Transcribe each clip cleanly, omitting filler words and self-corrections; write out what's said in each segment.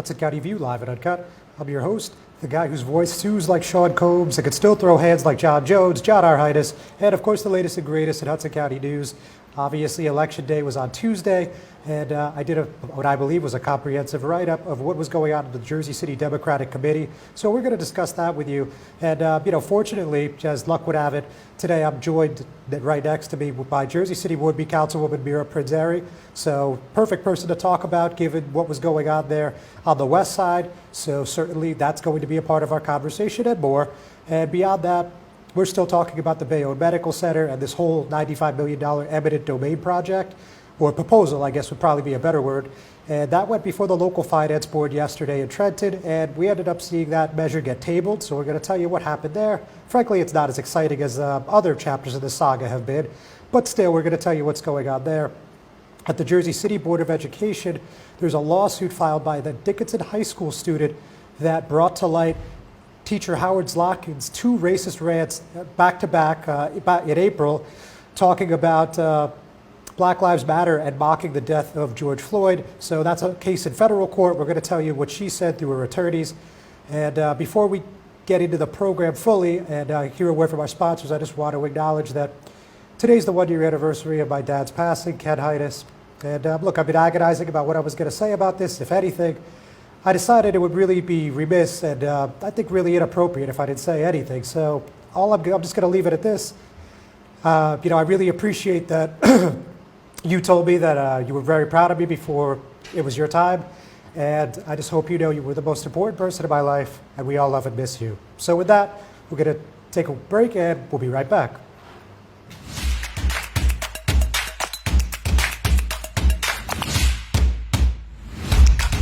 Hudson County View live at Uncut. I'm your host, the guy whose voice soothes like Sean Combs and could still throw hands like John Jones, John Arhitis, and of course the latest and greatest in Hudson County news. Obviously, Election Day was on Tuesday, and I did what I believe was a comprehensive write-up of what was going on in the Jersey City Democratic Committee. So we're going to discuss that with you. And, fortunately, as luck would have it, today I'm joined right next to me by Jersey City would-be Councilwoman Mira Prinz-Arey. So perfect person to talk about given what was going on there on the west side. So certainly that's going to be a part of our conversation and more. And beyond that, we're still talking about the Bayonne Medical Center and this whole $95 million eminent domain project, or proposal, I guess would probably be a better word. And that went before the local finance board yesterday in Trenton, and we ended up seeing that measure get tabled. So we're going to tell you what happened there. Frankly, it's not as exciting as other chapters of the saga have been, but still, we're going to tell you what's going on there. At the Jersey City Board of Education, there's a lawsuit filed by the Dickinson High School student that brought to light teacher Howard Zlotkin's two racist rants back-to-back in April, talking about Black Lives Matter and mocking the death of George Floyd. So that's a case in federal court. We're going to tell you what she said through her attorneys. And before we get into the program fully and hear a word from our sponsors, I just want to acknowledge that today's the one-year anniversary of my dad's passing, Ken Heides. And look, I've been agonizing about what I was going to say about this. If anything, I decided it would really be remiss and I think really inappropriate if I didn't say anything. So I'm just going to leave it at this. I really appreciate that you told me that you were very proud of me before it was your time. And I just hope you know you were the most important person in my life, and we all love and miss you. So with that, we're going to take a break, and we'll be right back.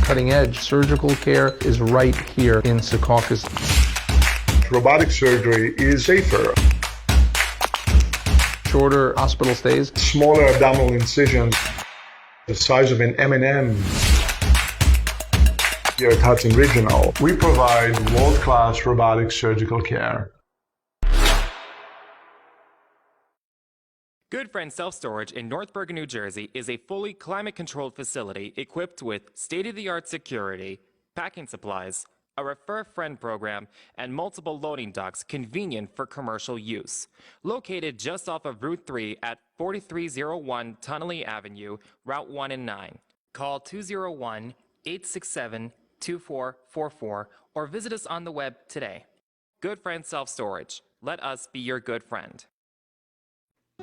Cutting-edge surgical care is right here in Secaucus. Robotic surgery is safer. Shorter hospital stays. Smaller abdominal incisions, the size of an M&M. Here at Hudson Regional, we provide world-class robotic surgical care. Good Friend Self-Storage in North Bergen, New Jersey is a fully climate-controlled facility equipped with state-of-the-art security, packing supplies, a Refer Friend program, and multiple loading docks convenient for commercial use. Located just off of Route 3 at 4301 Tunnelly Avenue, Route 1 and 9. Call 201-867-2444 or visit us on the web today. Good Friend Self-Storage. Let us be your good friend.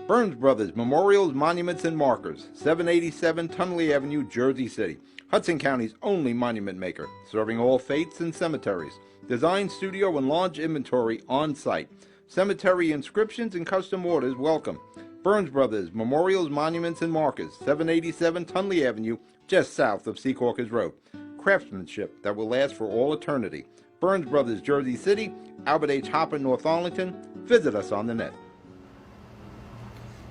Burns Brothers Memorials, Monuments, and Markers, 787 Tunnelly Avenue, Jersey City. Hudson County's only monument maker, serving all faiths and cemeteries. Design, studio, and launch inventory on site. Cemetery inscriptions and custom orders welcome. Burns Brothers Memorials, Monuments, and Markers, 787 Tunnelly Avenue, just south of Secaucus Road. Craftsmanship that will last for all eternity. Burns Brothers, Jersey City, Albert H. Hopper, North Arlington. Visit us on the net.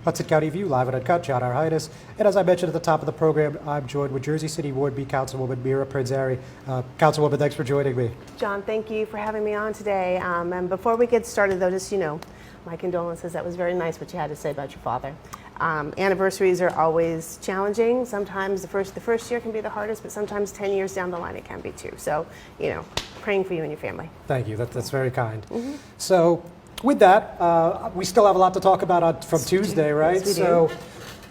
Hudson County View, live at Uncut, John Arhitis. And as I mentioned at the top of the program, I'm joined with Jersey City would-be Councilwoman Mira Prinz-Arey. Councilwoman, thanks for joining me. John, thank you for having me on today. And before we get started, though, just, my condolences. That was very nice what you had to say about your father. Anniversaries are always challenging. Sometimes the first year can be the hardest, but sometimes 10 years down the line it can be too. So, praying for you and your family. Thank you. That's very kind. Mm-hmm. So, with that, we still have a lot to talk about from Tuesday, right? Yes,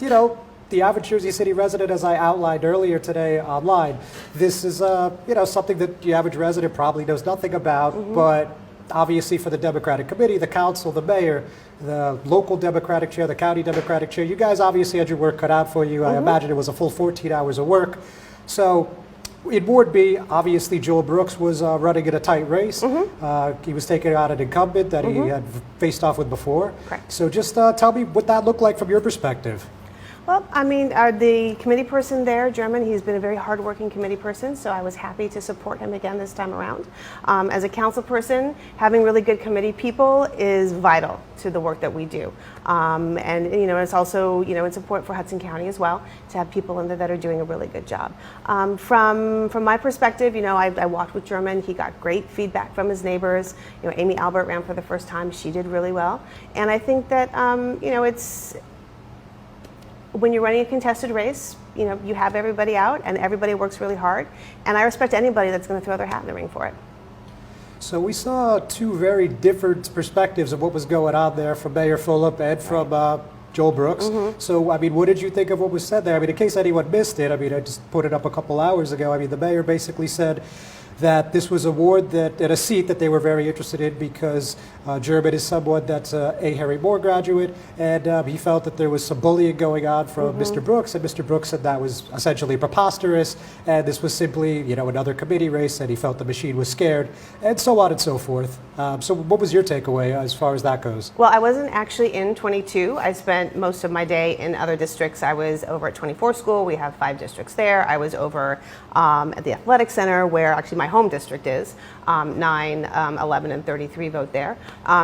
we do. The average Jersey City resident, as I outlined earlier today online, this is, something that the average resident probably knows nothing about, but obviously for the Democratic Committee, the council, the mayor, the local Democratic chair, the county Democratic chair, you guys obviously had your work cut out for you. I imagine it was a full 14 hours of work. So, in Ward B, obviously Joel Brooks was running in a tight race. He was taking out an incumbent that he had faced off with before. Correct. So just tell me what that looked like from your perspective. Well, the committee person there, German, he's been a very hardworking committee person, so I was happy to support him again this time around. As a council person, having really good committee people is vital to the work that we do. And it's also, it's important for Hudson County as well to have people in there that are doing a really good job. From my perspective, I walked with German. He got great feedback from his neighbors. Amy Albert ran for the first time. She did really well. And I think that, when you're running a contested race, you have everybody out and everybody works really hard. And I respect anybody that's going to throw their hat in the ring for it. So we saw two very different perspectives of what was going on there from Mayor Fulop and from Joel Brooks. So, I mean, what did you think of what was said there? I mean, in case anyone missed it, I mean, I just put it up a couple hours ago. I mean, the mayor basically said that this was a ward that, at a seat that they were very interested in because German is someone that's a Harry Moore graduate, and he felt that there was some bullying going on from Mr. Brooks, and Mr. Brooks said that was essentially preposterous, and this was simply, another committee race, and he felt the machine was scared, and so on and so forth. So what was your takeaway as far as that goes? Well, I wasn't actually in 22. I spent most of my day in other districts. I was over at 24 School. We have 5 districts there. I was over at the Athletic Center, where actually my home district is. 9, 11, and 33 vote there.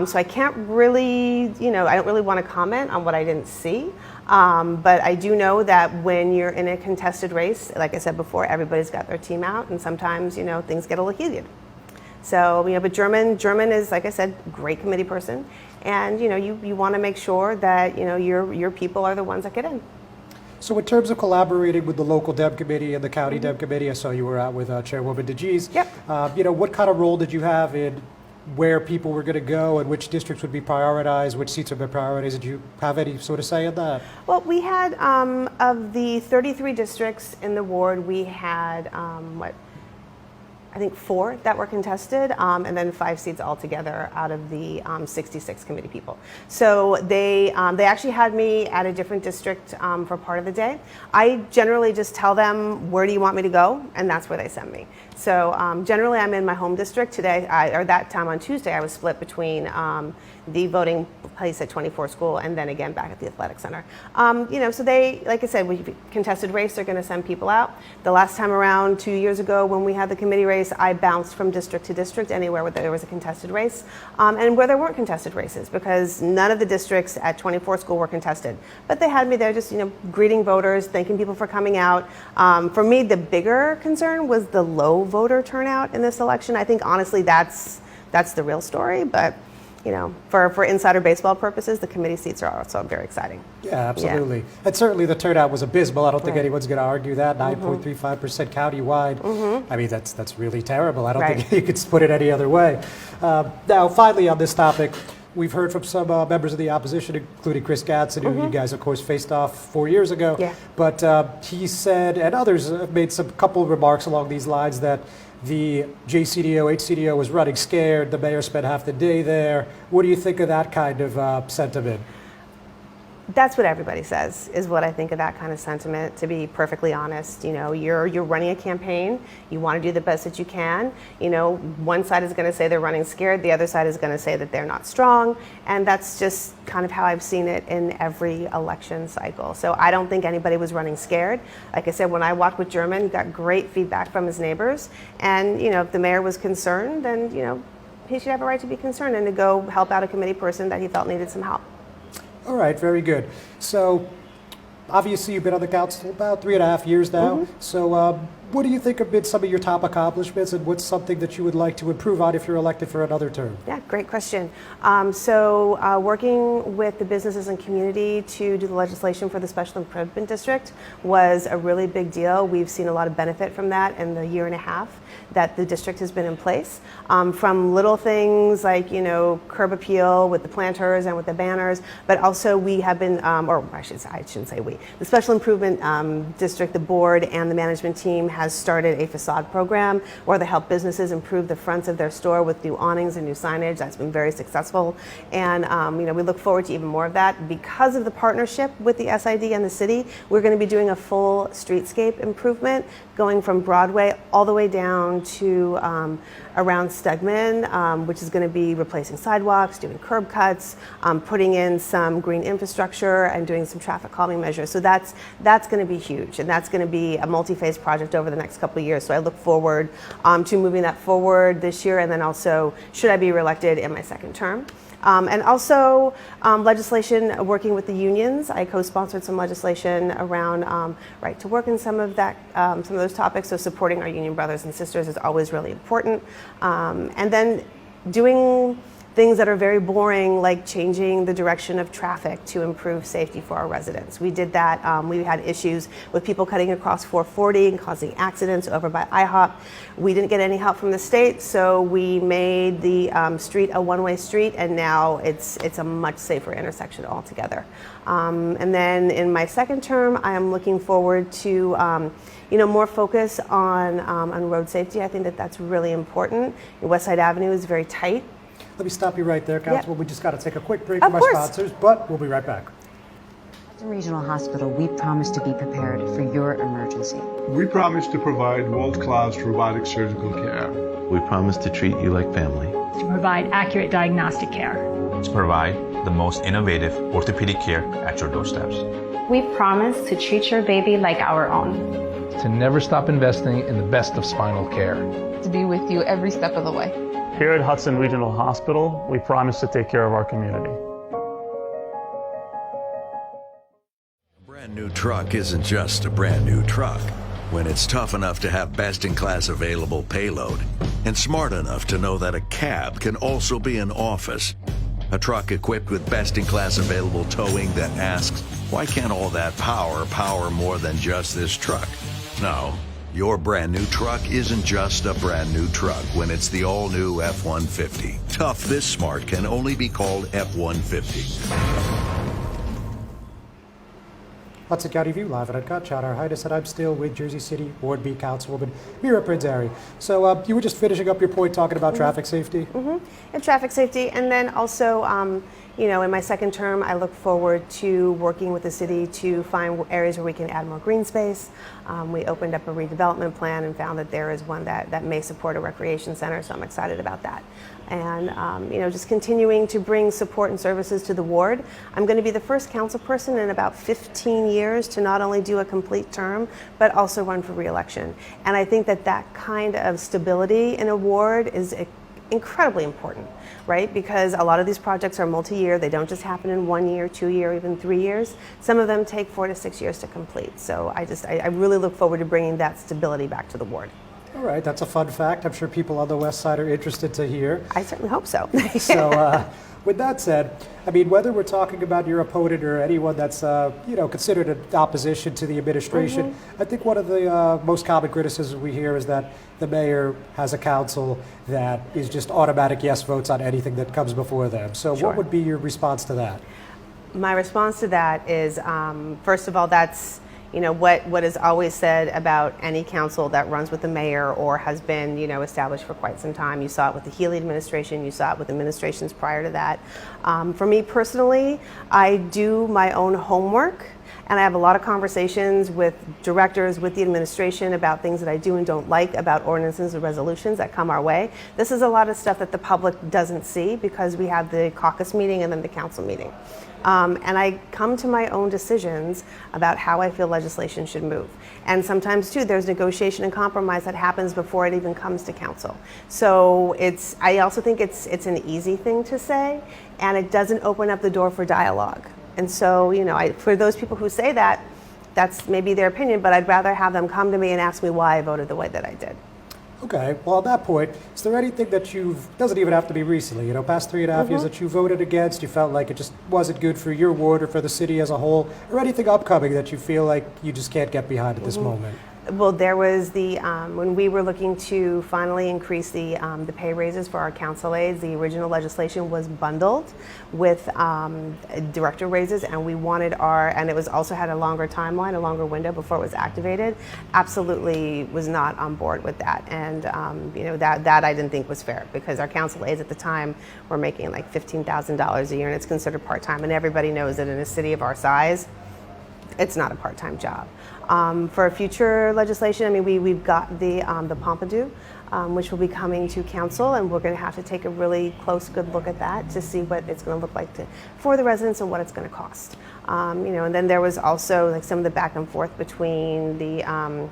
So I can't really, I don't really want to comment on what I didn't see. But I do know that when you're in a contested race, like I said before, everybody's got their team out, and sometimes, things get a little heated. So, but German is, like I said, great committee person, and you want to make sure that your people are the ones that get in. So in terms of collaborating with the local Deb committee and the county Deb committee, I saw you were out with Chairwoman DeGees. Yep. What kind of role did you have in where people were going to go and which districts would be prioritized, which seats would be prioritized? Did you have any sort of say in that? Well, we had, of the 33 districts in the ward, we had, I think 4 that were contested, and then 5 seats altogether out of the 66 committee people. So they actually had me at a different district for part of the day. I generally just tell them, where do you want me to go? And that's where they send me. So generally I'm in my home district. Today, or that time on Tuesday, I was split between the voting place at 24 School and then again back at the Athletic Center. So they, like I said, we contested race, they're going to send people out. The last time around, 2 years ago, when we had the committee race, I bounced from district to district anywhere where there was a contested race and where there weren't contested races, because none of the districts at 24 School were contested. But they had me there just, greeting voters, thanking people for coming out. For me, the bigger concern was the low voter turnout in this election. I think, honestly, that's the real story, but for insider baseball purposes, the committee seats are also very exciting. Yeah, absolutely. Yeah. And certainly the turnout was abysmal. I don't think Right. anyone's going to argue that. 9.35% countywide. I mean, that's really terrible. I don't Right. think you could put it any other way. Now, finally on this topic, we've heard from some members of the opposition, including Chris Gadsden, who you guys, of course, faced off 4 years ago. Yeah. But he said, and others have made some couple of remarks along these lines, that the JCDO, HCDO was running scared. The mayor spent half the day there. What do you think of that kind of sentiment? That's what everybody says, is what I think of that kind of sentiment, to be perfectly honest. You're running a campaign. You want to do the best that you can. One side is going to say they're running scared. The other side is going to say that they're not strong. And that's just kind of how I've seen it in every election cycle. So I don't think anybody was running scared. Like I said, when I walked with German, he got great feedback from his neighbors. And, if the mayor was concerned, then, he should have a right to be concerned and to go help out a committee person that he felt needed some help. All right, very good. So, obviously, you've been on the council about 3.5 years now. So, what do you think have been some of your top accomplishments, and what's something that you would like to improve on if you're elected for another term? Yeah, great question. Working with the businesses and community to do the legislation for the Special Improvement District was a really big deal. We've seen a lot of benefit from that in the 1.5 years that the district has been in place. From little things like, curb appeal with the planters and with the banners, but also we have been, I shouldn't say we, the Special Improvement District, the board and the management team has started a facade program where they help businesses improve the fronts of their store with new awnings and new signage. That's been very successful. And we look forward to even more of that. Because of the partnership with the SID and the city, we're going to be doing a full streetscape improvement going from Broadway all the way down to around Stegman, which is going to be replacing sidewalks, doing curb cuts, putting in some green infrastructure and doing some traffic calming measures. So that's going to be huge, and that's going to be a multi-phase project over the next couple of years. So I look forward to moving that forward this year, and then also, should I be reelected, in my second term. And also legislation working with the unions. I co-sponsored some legislation around right to work and some of those topics. So supporting our union brothers and sisters is always really important. And then doing things that are very boring, like changing the direction of traffic to improve safety for our residents. We did that. We had issues with people cutting across 440 and causing accidents over by IHOP. We didn't get any help from the state, so we made the street a one-way street, and now it's a much safer intersection altogether. And then in my second term, I am looking forward to more focus on road safety. I think that that's really important. West Side Avenue is very tight. Let me stop you right there, Councilwoman. Yeah. We just got to take a quick break Of from our course. sponsors, but we'll be right back. At the Regional Hospital, we promise to be prepared for your emergency. We promise to provide world-class robotic surgical care. We promise to treat you like family. To provide accurate diagnostic care. To provide the most innovative orthopedic care at your doorsteps. We promise to treat your baby like our own. To never stop investing in the best of spinal care. To be with you every step of the way. Here at Hudson Regional Hospital, we promise to take care of our community. A brand new truck isn't just a brand new truck when it's tough enough to have best-in-class available payload and smart enough to know that a cab can also be an office. A truck equipped with best-in-class available towing that asks, why can't all that power more than just this truck? No. Your brand new truck isn't just a brand new truck when it's the all-new F-150. Tough this smart can only be called F-150. Hudson County View, live at Uncut. Chad Arhitis, and I'm still with Jersey City Ward B Councilwoman Mira Prinz-Arey. So you were just finishing up your point talking about traffic safety? And traffic safety, and then also, in my second term, I look forward to working with the city to find areas where we can add more green space. We opened up a redevelopment plan and found that there is one that may support a recreation center, so I'm excited about that. And just continuing to bring support and services to the ward. I'm going to be the first council person in about 15 years to not only do a complete term, but also run for re-election. And I think that kind of stability in a ward is incredibly important, right? Because a lot of these projects are multi-year. They don't just happen in 1 year, 2 year, even 3 years. Some of them take 4 to 6 years to complete. So I really look forward to bringing that stability back to the ward. All right, that's a fun fact. I'm sure people on the west side are interested to hear. I certainly hope so. So with that said, I mean, whether we're talking about your opponent or anyone that's, considered an opposition to the administration, I think one of the most common criticisms we hear is that the mayor has a council that is just automatic yes votes on anything that comes before them. So what would be your response to that? My response to that is, first of all, that's what is always said about any council that runs with the mayor or has been, established for quite some time. You saw it with the Healy administration. You saw it with administrations prior to that. For me personally, I do my own homework, and I have a lot of conversations with directors, with the administration about things that I do and don't like about ordinances and resolutions that come our way. This is a lot of stuff that the public doesn't see because we have the caucus meeting and then the council meeting. And I come to my own decisions about how I feel legislation should move. And sometimes, too, there's negotiation and compromise that happens before it even comes to council. So I also think it's an easy thing to say, and it doesn't open up the door for dialogue. And so, for those people who say that, that's maybe their opinion, but I'd rather have them come to me and ask me why I voted the way that I did. Okay, well, on that point, is there anything that doesn't even have to be recently, past 3.5 years that you voted against, you felt like it just wasn't good for your ward or for the city as a whole, or anything upcoming that you feel like you just can't get behind at this moment? Well, there was when we were looking to finally increase the pay raises for our council aides, the original legislation was bundled with director raises, and we wanted and it was also had a longer timeline, a longer window before it was activated. Absolutely was not on board with that, and that I didn't think was fair because our council aides at the time were making like $15,000 a year, and it's considered part-time, and everybody knows that in a city of our size, it's not a part-time job. For future legislation, I mean, we've got the Pompidou, which will be coming to council, and we're going to have to take a really close, good look at that to see what it's going to look like for the residents and what it's going to cost. And then there was also like some of the back and forth between the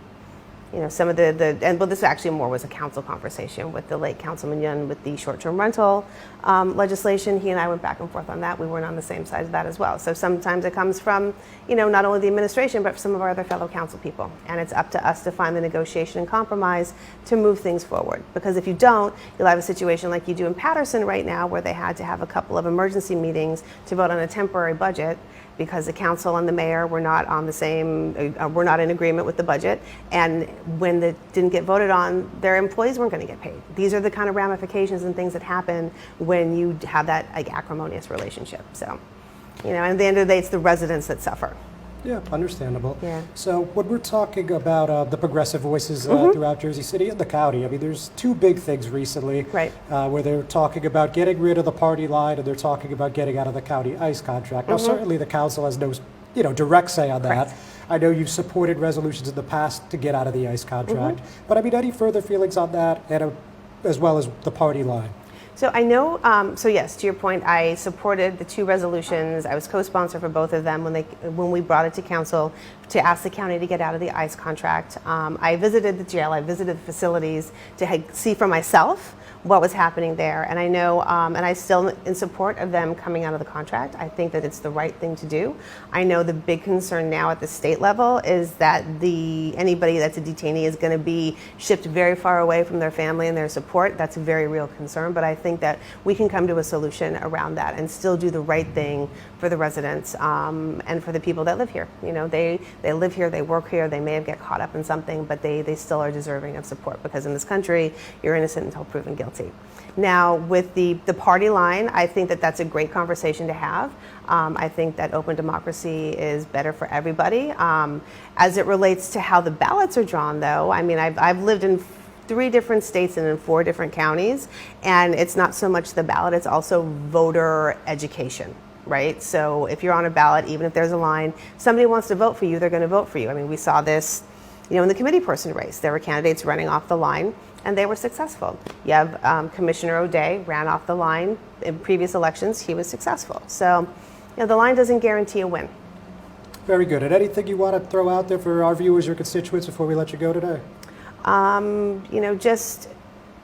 some of this actually more was a council conversation with the late Councilman Yun with the short-term rental legislation. He and I went back and forth on that. We weren't on the same side of that as well. So sometimes it comes from, not only the administration, but some of our other fellow council people. And it's up to us to find the negotiation and compromise to move things forward. Because if you don't, you'll have a situation like you do in Patterson right now, where they had to have a couple of emergency meetings to vote on a temporary budget, because the council and the mayor were not on the same, were not in agreement with the budget. And when it didn't get voted on, their employees weren't going to get paid. These are the kind of ramifications and things that happen when you have that acrimonious relationship. So, and at the end of the day, it's the residents that suffer. Yeah, understandable. Yeah. So when we're talking about the progressive voices throughout Jersey City and the county, I mean, there's two big things recently, right, where they're talking about getting rid of the party line, and they're talking about getting out of the county ICE contract. Now, certainly the council has no, direct say on that. Correct. I know you've supported resolutions in the past to get out of the ICE contract, but I mean, any further feelings on that, and as well as the party line? So I know, so yes, to your point, I supported the two resolutions. I was co-sponsor for both of them when we brought it to council to ask the county to get out of the ICE contract. I visited the jail, I visited the facilities to see for myself what was happening there. And I know, and I still in support of them coming out of the contract. I think that it's the right thing to do. I know the big concern now at the state level is that anybody that's a detainee is going to be shipped very far away from their family and their support. That's a very real concern, but I think that we can come to a solution around that and still do the right thing for the residents and for the people that live here. They live here, they work here, they may have get caught up in something, but they still are deserving of support, because in this country, you're innocent until proven guilty. Now, with the party line, I think that that's a great conversation to have. I think that open democracy is better for everybody. As it relates to how the ballots are drawn, though, I mean, I've lived in 3 different states and in 4 different counties, and it's not so much the ballot, it's also voter education. Right? So if you're on a ballot, even if there's a line, somebody wants to vote for you, they're going to vote for you. I mean, we saw this, in the committee person race. There were candidates running off the line, and they were successful. You have Commissioner O'Day ran off the line in previous elections. He was successful. So, the line doesn't guarantee a win. Very good. And anything you want to throw out there for our viewers or constituents before we let you go today? Just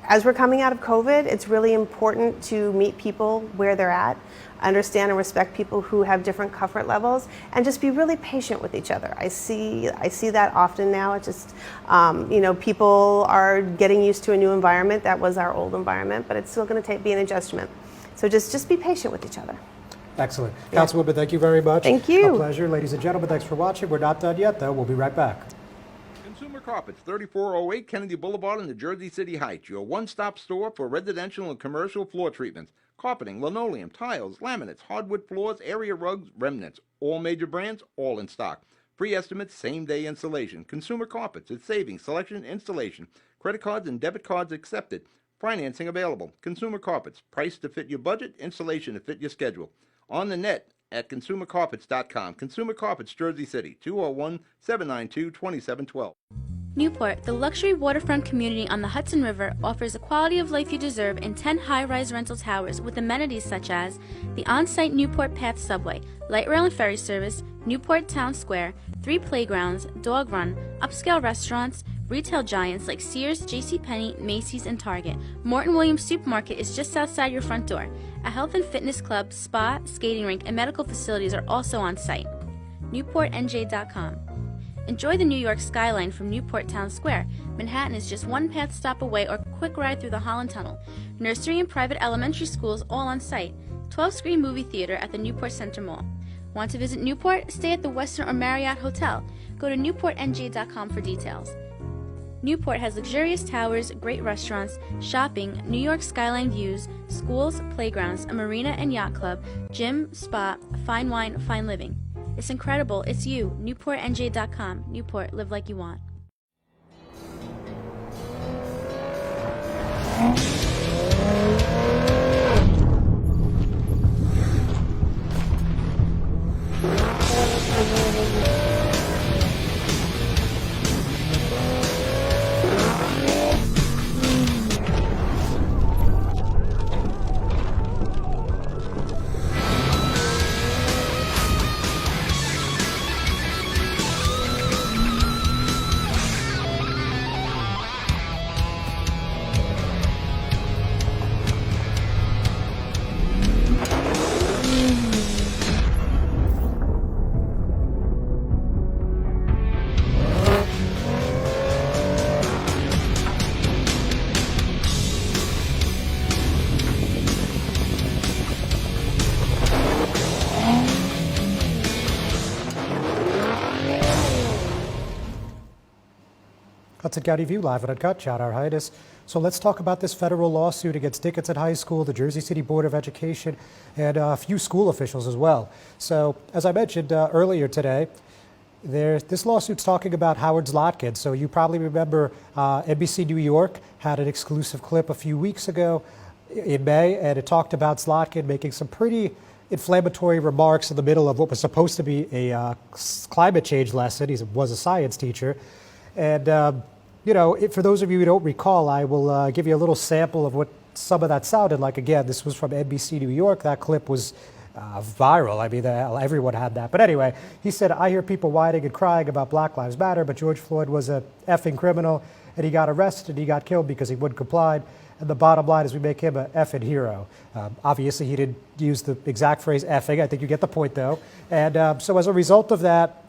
as we're coming out of COVID, it's really important to meet people where they're at, understand and respect people who have different comfort levels, and just be really patient with each other. I see that often now. It's just, people are getting used to a new environment. That was our old environment, but it's still going to be an adjustment. So just be patient with each other. Excellent. Yeah. Councilwoman, thank you very much. Thank you. A pleasure. Ladies and gentlemen, thanks for watching. We're not done yet, though. We'll be right back. Consumer Carpets, 3408 Kennedy Boulevard in the Jersey City Heights, your one-stop store for residential and commercial floor treatments, carpeting, linoleum, tiles, laminates, hardwood floors, area rugs, remnants, all major brands, all in stock. Free estimates, same-day installation. Consumer Carpets, it's savings, selection, installation. Credit cards and debit cards accepted. Financing available. Consumer Carpets, price to fit your budget, installation to fit your schedule. On the net at consumercarpets.com. Consumer Carpets, Jersey City, 201-792-2712. Newport, the luxury waterfront community on the Hudson River, offers the quality of life you deserve in 10 high-rise rental towers with amenities such as the on-site Newport Path subway, light rail and ferry service, Newport Town Square, 3 playgrounds, dog run, upscale restaurants, retail giants like Sears, JCPenney, Macy's, and Target. Morton Williams Supermarket is just outside your front door. A health and fitness club, spa, skating rink, and medical facilities are also on site. NewportNJ.com. Enjoy the New York skyline from Newport Town Square. Manhattan is just one path stop away or quick ride through the Holland Tunnel. Nursery and private elementary schools all on site. 12-screen movie theater at the Newport Center Mall. Want to visit Newport? Stay at the Westin or Marriott Hotel. Go to NewportNJ.com for details. Newport has luxurious towers, great restaurants, shopping, New York skyline views, schools, playgrounds, a marina and yacht club, gym, spa, fine wine, fine living. It's incredible. It's you. NewportNJ.com. Newport, live like you want. Hudson County View, live and uncut. Chad Arhitis. So let's talk about this federal lawsuit against Dickinson High School, the Jersey City Board of Education, and a few school officials as well. So as I mentioned earlier today, this lawsuit's talking about Howard Zlotkin. So you probably remember NBC New York had an exclusive clip a few weeks ago in May, and it talked about Zlotkin making some pretty inflammatory remarks in the middle of what was supposed to be a climate change lesson. He was a science teacher. And, for those of you who don't recall, I will give you a little sample of what some of that sounded like. Again, this was from NBC New York. That clip was viral. I mean, everyone had that. But anyway, he said, "I hear people whining and crying about Black Lives Matter, but George Floyd was a effing criminal, and he got arrested and he got killed because he wouldn't comply. And the bottom line is we make him an effing hero." Obviously, he didn't use the exact phrase effing. I think you get the point, though. And so as a result of that,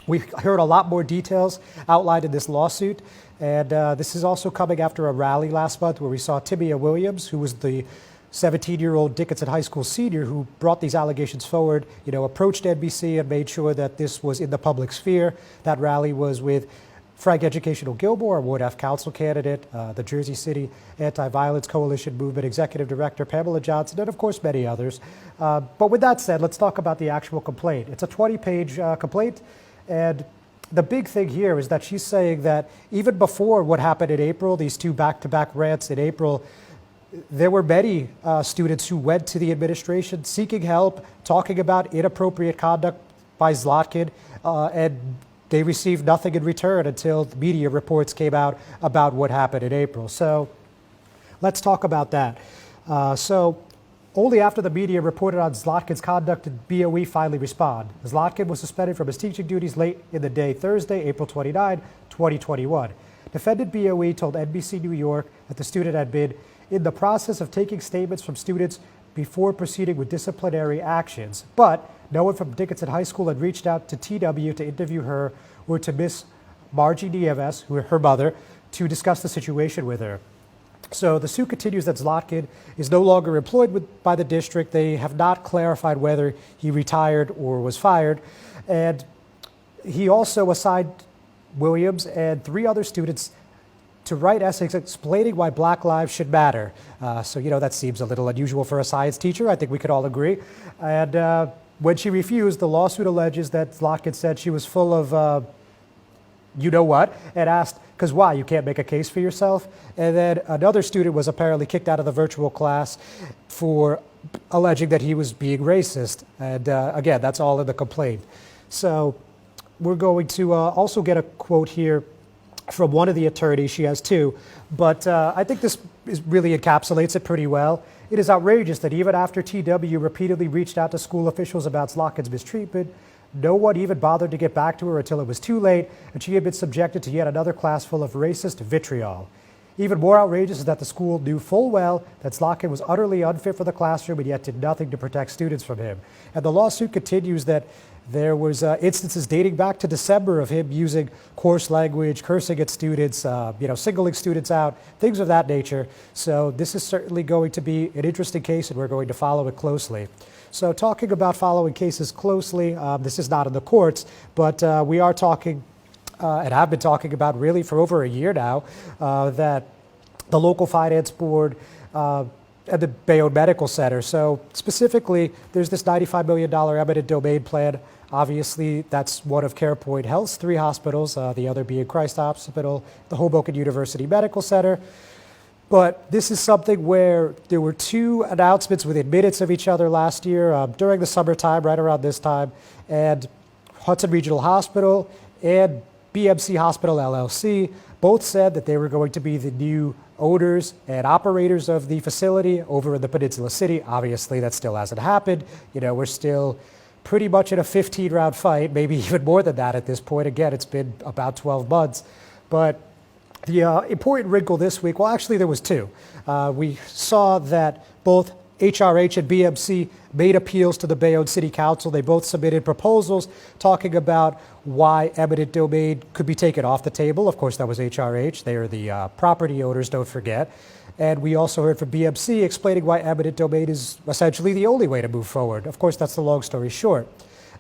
we heard a lot more details outlined in this lawsuit. And this is also coming after a rally last month where we saw Timia Williams, who was the 17-year-old Dickinson High School senior who brought these allegations forward, approached NBC and made sure that this was in the public sphere. That rally was with Frank Educational Gilmore, a Ward F Council candidate, the Jersey City Anti-Violence Coalition Movement Executive Director Pamela Johnson, and of course many others. But with that said, let's talk about the actual complaint. It's a 20-page complaint, and the big thing here is that she's saying that even before what happened in April, these two back-to-back rants in April, there were many students who went to the administration seeking help, talking about inappropriate conduct by Zlotkin, and they received nothing in return until the media reports came out about what happened in April. So let's talk about that. So only after the media reported on Zlotkin's conduct did BOE finally respond. Zlotkin was suspended from his teaching duties late in the day Thursday, April 29, 2021. Defendant BOE told NBC New York that the student had been in the process of taking statements from students before proceeding with disciplinary actions, but no one from Dickinson High School had reached out to TW to interview her or to Miss Margie Nieves, her mother, to discuss the situation with her. So the suit continues that Zlotkin is no longer employed by the district. They have not clarified whether he retired or was fired. And he also assigned Williams and 3 other students to write essays explaining why Black lives should matter. So that seems a little unusual for a science teacher. I think we could all agree. And when she refused, the lawsuit alleges that Zlotkin said she was full of you-know-what, and asked, because why? You can't make a case for yourself? And then another student was apparently kicked out of the virtual class for alleging that he was being racist. And again, that's all in the complaint. So we're going to also get a quote here from one of the attorneys. She has 2, but I think this really encapsulates it pretty well. It is outrageous that even after TW repeatedly reached out to school officials about Zlotkin's mistreatment, no one even bothered to get back to her until it was too late, and she had been subjected to yet another class full of racist vitriol. Even more outrageous is that the school knew full well that Zlotkin was utterly unfit for the classroom and yet did nothing to protect students from him. And the lawsuit continues that there was instances dating back to December of him using coarse language, cursing at students, singling students out, things of that nature. So this is certainly going to be an interesting case, and we're going to follow it closely. So talking about following cases closely, this is not in the courts, but we are talking and have been talking about really for over a year now that the local finance board at the Bayonne Medical Center. So specifically, there's this $95 million eminent domain plan. Obviously, that's one of CarePoint Health's 3 hospitals, the other being Christ Hospital, the Hoboken University Medical Center. But this is something where there were 2 announcements within minutes of each other last year during the summertime, right around this time, and Hudson Regional Hospital and BMC Hospital LLC both said that they were going to be the new owners and operators of the facility over in the Peninsula City. Obviously, that still hasn't happened. We're still pretty much in a 15-round fight, maybe even more than that at this point. Again, it's been about 12 months. But the important wrinkle this week, well, actually there was 2. We saw that both HRH and BMC made appeals to the Bayonne City Council. They both submitted proposals talking about why eminent domain could be taken off the table. Of course, that was HRH. They are the property owners, don't forget. And we also heard from BMC explaining why eminent domain is essentially the only way to move forward. Of course, that's the long story short.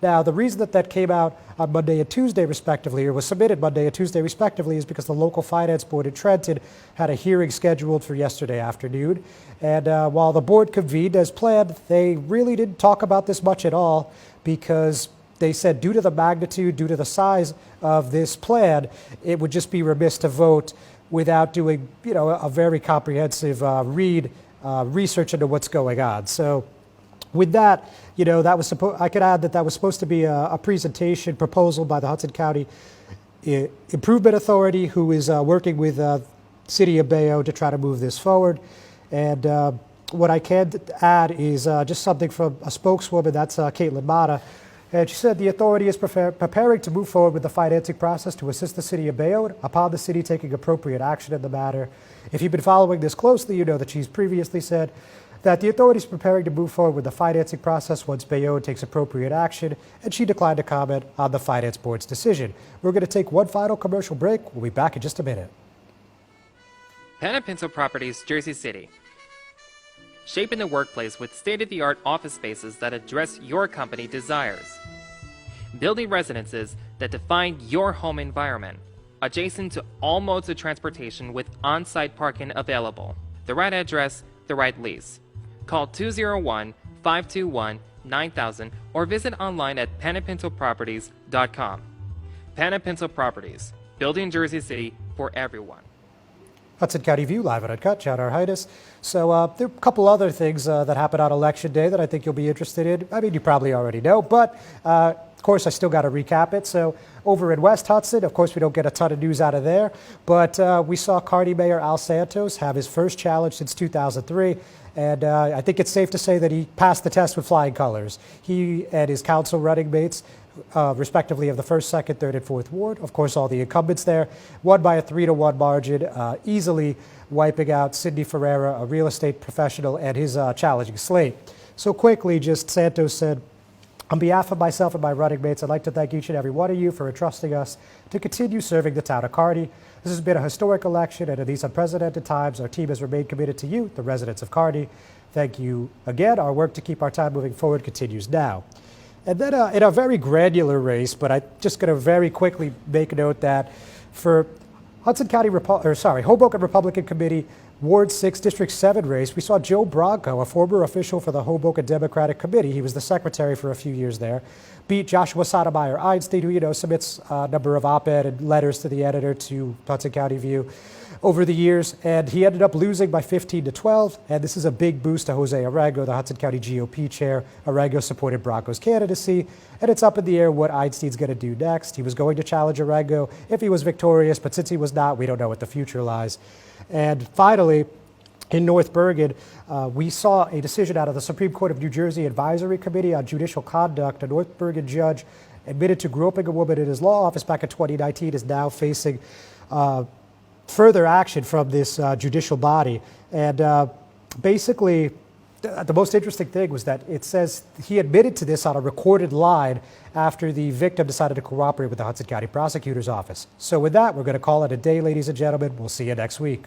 Now, the reason that came out on Monday and Tuesday, respectively, or was submitted Monday and Tuesday, respectively, is because the local finance board in Trenton had a hearing scheduled for yesterday afternoon. And while the board convened as planned, they really didn't talk about this much at all, because they said due to the magnitude, due to the size of this plan, it would just be remiss to vote without doing, a very comprehensive research into what's going on. So with that, that was I could add that was supposed to be a presentation proposal by the Hudson County Improvement Authority, who is working with City of Bayonne to try to move this forward. And what I can add is just something from a spokeswoman, that's Caitlin Mata. And she said the authority is preparing to move forward with the financing process to assist the City of Bayonne upon the city taking appropriate action in the matter. If you've been following this closely, you know that she's previously said that the authority is preparing to move forward with the financing process once Bayonne takes appropriate action, and she declined to comment on the Finance Board's decision. We're going to take one final commercial break. We'll be back in just a minute. Pan & Pinto Properties, Jersey City. Shaping the workplace with state-of-the-art office spaces that address your company desires. Building residences that define your home environment, adjacent to all modes of transportation with on-site parking available. The right address, the right lease. Call 201-521-9000 or visit online at panandpintoproperties.com. Pan & Pinto Properties, building Jersey City for everyone. Hudson County View, live on Uncut, John Arhitis. So there are a couple other things that happened on Election Day that I think you'll be interested in. I mean, you probably already know, but of course, I still got to recap it. So over in West Hudson, of course, we don't get a ton of news out of there, but we saw Kearny Mayor Al Santos have his first challenge since 2003. And I think it's safe to say that he passed the test with flying colors. He and his council running mates, respectively, of the 1st, 2nd, 3rd, and 4th Ward, of course, all the incumbents there, won by a 3-1 margin, easily wiping out Sidney Ferreira, a real estate professional, and his challenging slate. So quickly, just Santos said, on behalf of myself and my running mates, I'd like to thank each and every one of you for entrusting us to continue serving the town of Kearny. This has been a historic election, and in these unprecedented times, our team has remained committed to you, the residents of Kearny. Thank you again. Our work to keep our town moving forward continues now. And then in a very granular race, but I'm just going to very quickly make a note that for Hoboken Republican Committee, Ward 6, District 7 race, we saw Joe Bronco, a former official for the Hoboken Democratic Committee, he was the secretary for a few years there, beat Joshua Sotomayor Einstein, who submits a number of op-ed and letters to the editor to Hudson County View over the years, and he ended up losing by 15-12, and this is a big boost to Jose Arango, the Hudson County GOP chair. Arango supported Bronco's candidacy, and it's up in the air what Einstein's going to do next. He was going to challenge Arango if he was victorious, but since he was not, we don't know what the future lies. And finally, in North Bergen, we saw a decision out of the Supreme Court of New Jersey Advisory Committee on Judicial Conduct. A North Bergen judge admitted to groping a woman in his law office back in 2019 is now facing further action from this judicial body. And basically, the most interesting thing was that it says he admitted to this on a recorded line after the victim decided to cooperate with the Hudson County Prosecutor's Office. So with that, we're going to call it a day, ladies and gentlemen. We'll see you next week.